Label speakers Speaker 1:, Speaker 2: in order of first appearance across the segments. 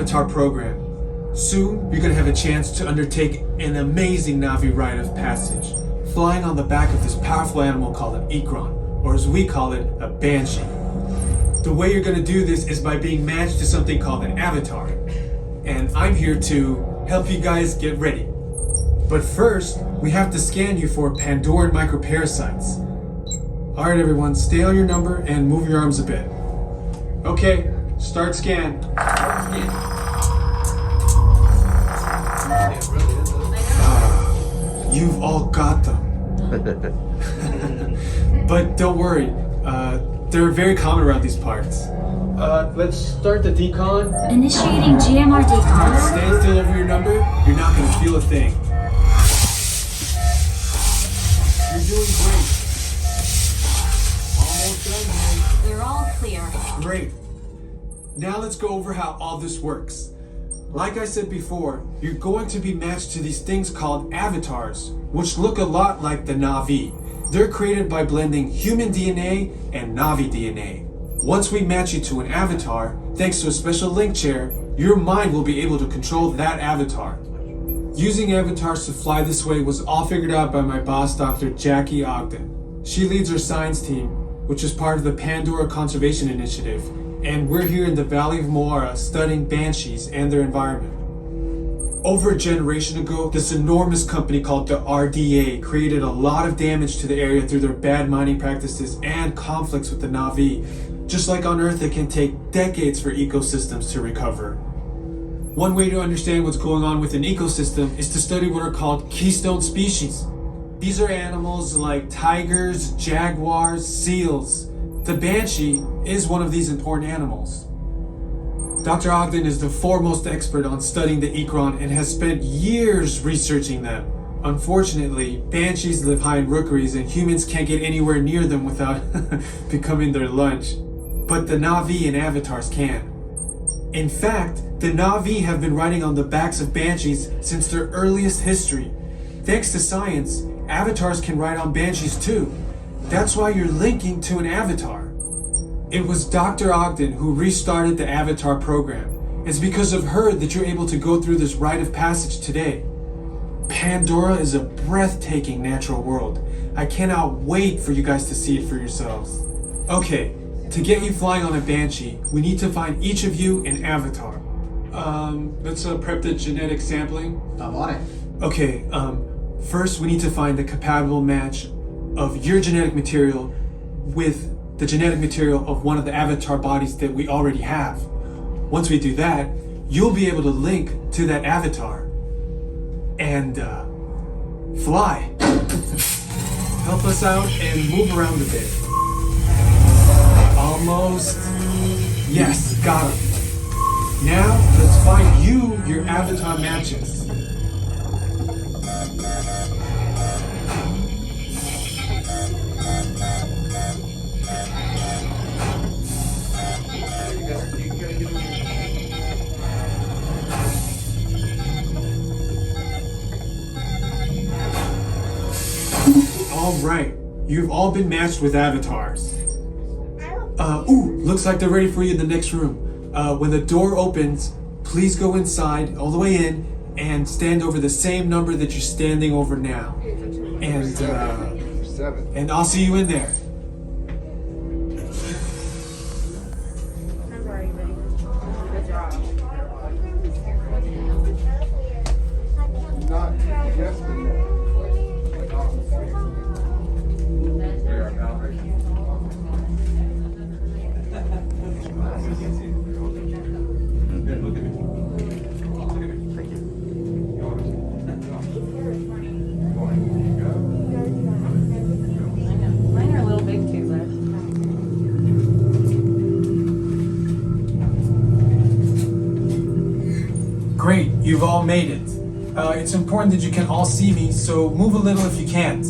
Speaker 1: Avatar program. Soon, you're gonna have a chance to undertake an amazing Na'vi rite of passage, flying on the back of this powerful animal called an Ikran, or as we call it, a Banshee. The way you're gonna do this is by being matched to something called an avatar. And I'm here to help you guys get ready. But first, we have to scan you for Pandoran microparasites. Alright everyone, stay on your number and move your arms a bit. Okay, start scan. You've all got them. But don't worry, they're very common around these parts. Let's start the decon.
Speaker 2: Initiating GMR decon.
Speaker 1: Stand still over your number, you're not gonna feel a thing. You're doing great. Almost done, man.
Speaker 2: They're all clear.
Speaker 1: Great. Now let's go over how all this works. Like I said before, you're going to be matched to these things called avatars, which look a lot like the Na'vi. They're created by blending human DNA and Na'vi DNA. Once we match you to an avatar, thanks to a special link chair, your mind will be able to control that avatar. Using avatars to fly this way was all figured out by my boss, Dr. Jackie Ogden. She leads our science team, which is part of the Pandora Conservation Initiative, and we're here in the Valley of Moara studying banshees and their environment. Over a generation ago, this enormous company called the RDA created a lot of damage to the area through their bad mining practices and conflicts with the Na'vi. Just like on Earth, it can take decades for ecosystems to recover. One way to understand what's going on with an ecosystem is to study what are called keystone species. These are animals like tigers, jaguars, seals. The banshee is one of these important animals. Dr. Ogden is the foremost expert on studying the Ikran and has spent years researching them. Unfortunately, banshees live high in rookeries and humans can't get anywhere near them without becoming their lunch. But the Na'vi and avatars can. In fact, the Na'vi have been riding on the backs of banshees since their earliest history. Thanks to science, avatars can ride on banshees too. That's why you're linking to an avatar. It was Dr. Ogden who restarted the Avatar program. It's because of her that you're able to go through this rite of passage today. Pandora is a breathtaking natural world. I cannot wait for you guys to see it for yourselves. Okay, to get you flying on a Banshee, we need to find each of you an avatar. Let's prep the genetic sampling.
Speaker 3: I'm on it.
Speaker 1: Okay, first we need to find the compatible match of your genetic material with the genetic material of one of the avatar bodies that we already have. Once we do that, you'll be able to link to that avatar and fly. Help us out and move around a bit. Almost. Yes, got him. Now, let's find you your avatar matches. All right, you've all been matched with avatars. Looks like they're ready for you in the next room. When the door opens, please go inside, all the way in, and stand over the same number that you're standing over now. And I'll see you in there.
Speaker 4: Good job.
Speaker 3: Not yesterday. Like off the street.
Speaker 4: Mine are a little big too, but.
Speaker 1: Great, you've all made it. It's important that you can all see me, so move a little if you can't.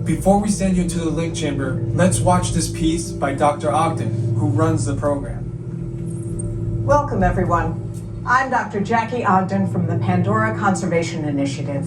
Speaker 1: Before we send you to the link chamber, let's watch this piece by Dr. Ogden, who runs the program.
Speaker 5: Welcome, everyone. I'm Dr. Jackie Ogden from the Pandora Conservation Initiative.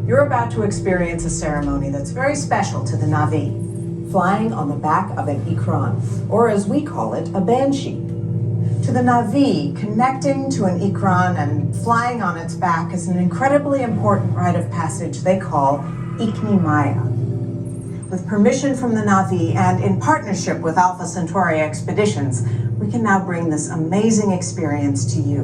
Speaker 5: You're about to experience a ceremony that's very special to the Na'vi, flying on the back of an Ikran, or as we call it, a Banshee. To the Na'vi, connecting to an Ikran and flying on its back is an incredibly important rite of passage they call Ikni Maya. With permission from the Na'vi and in partnership with Alpha Centauri Expeditions, we can now bring this amazing experience to you.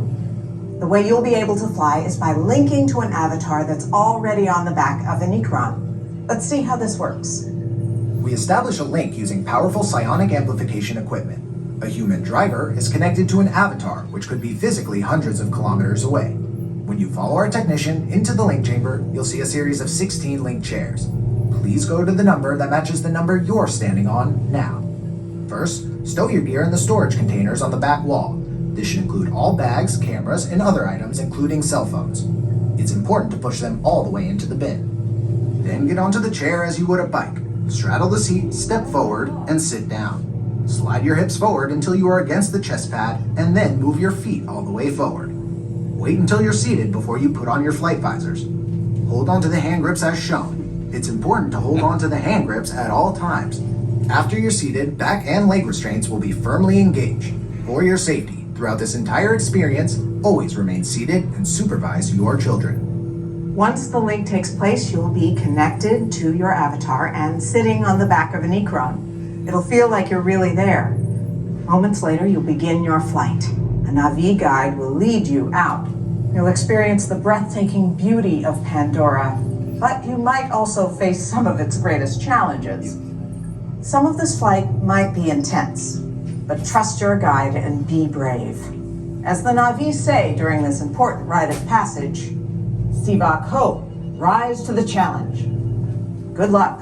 Speaker 5: The way you'll be able to fly is by linking to an avatar that's already on the back of an Ikran. Let's see how this works.
Speaker 6: We establish a link using powerful psionic amplification equipment. A human driver is connected to an avatar, which could be physically hundreds of kilometers away. When you follow our technician into the link chamber, you'll see a series of 16 link chairs. Please go to the number that matches the number you're standing on now. First, stow your gear in the storage containers on the back wall. This should include all bags, cameras, and other items, including cell phones. It's important to push them all the way into the bin. Then get onto the chair as you would a bike. Straddle the seat, step forward, and sit down. Slide your hips forward until you are against the chest pad, and then move your feet all the way forward. Wait until you're seated before you put on your flight visors. Hold onto the hand grips as shown. It's important to hold onto the hand grips at all times. After you're seated, back and leg restraints will be firmly engaged. For your safety, throughout this entire experience, always remain seated and supervise your children.
Speaker 5: Once the link takes place, you'll be connected to your avatar and sitting on the back of an Ikran. It'll feel like you're really there. Moments later, you'll begin your flight. A Na'vi guide will lead you out. You'll experience the breathtaking beauty of Pandora, but you might also face some of its greatest challenges. Some of this flight might be intense, but trust your guide and be brave. As the Na'vi say during this important rite of passage, Sivak Ho, rise to the challenge. Good luck.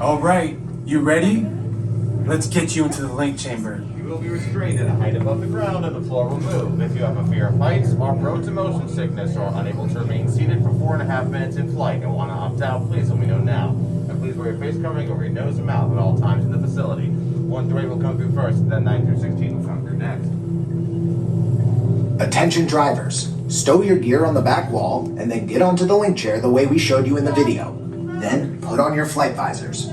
Speaker 1: All right, you ready? Let's get you into the link chamber.
Speaker 3: You will be restrained at a height above the ground and the floor will move. If you have a fear of heights, are prone to motion sickness, or are unable to remain seated for 4.5 minutes in flight and want to opt out, please let me know now. And please wear your face covering over your nose and mouth at all times in the facility. 1 through 8 will come through first, then 9 through 16 will come through next.
Speaker 6: Attention drivers, stow your gear on the back wall and then get onto the link chair the way we showed you in the video. Then put on your flight visors.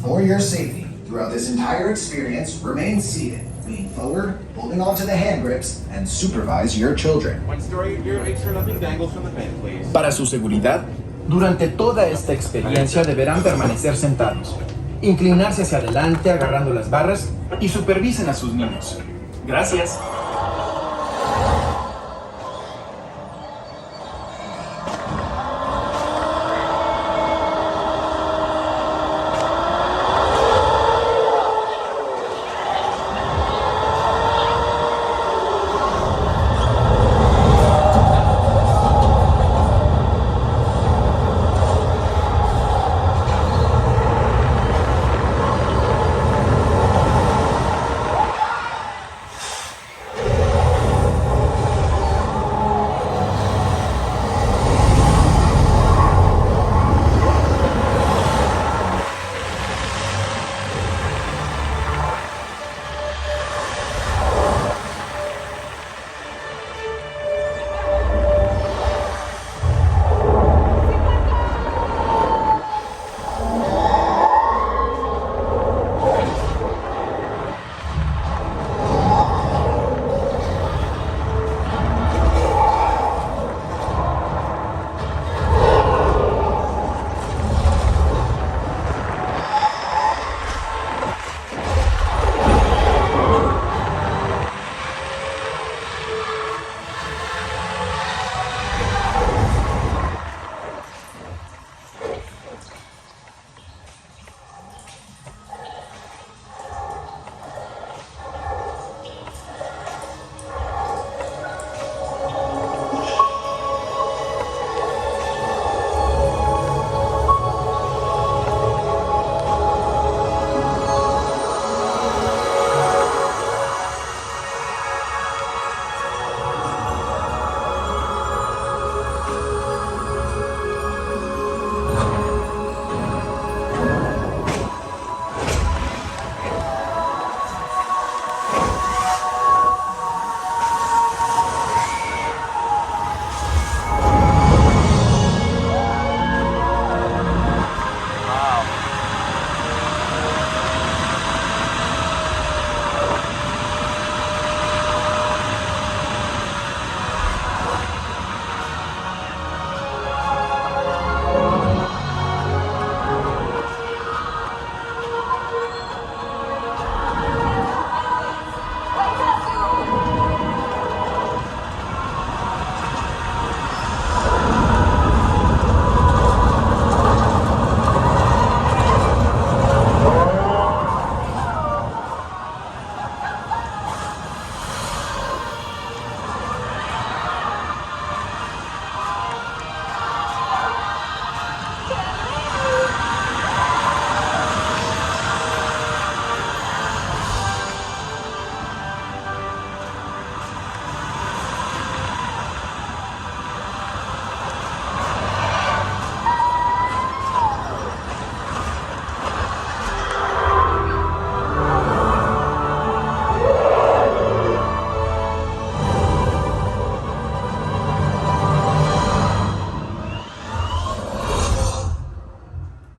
Speaker 6: For your safety, throughout this entire experience, remain seated, lean forward, holding onto the hand grips, and supervise your children.
Speaker 3: When storing your gear, make sure nothing dangles from the bin, please.
Speaker 7: Para su seguridad, durante toda esta experiencia deberán permanecer sentados, inclinarse hacia adelante agarrando las barras y supervisen a sus niños. Gracias.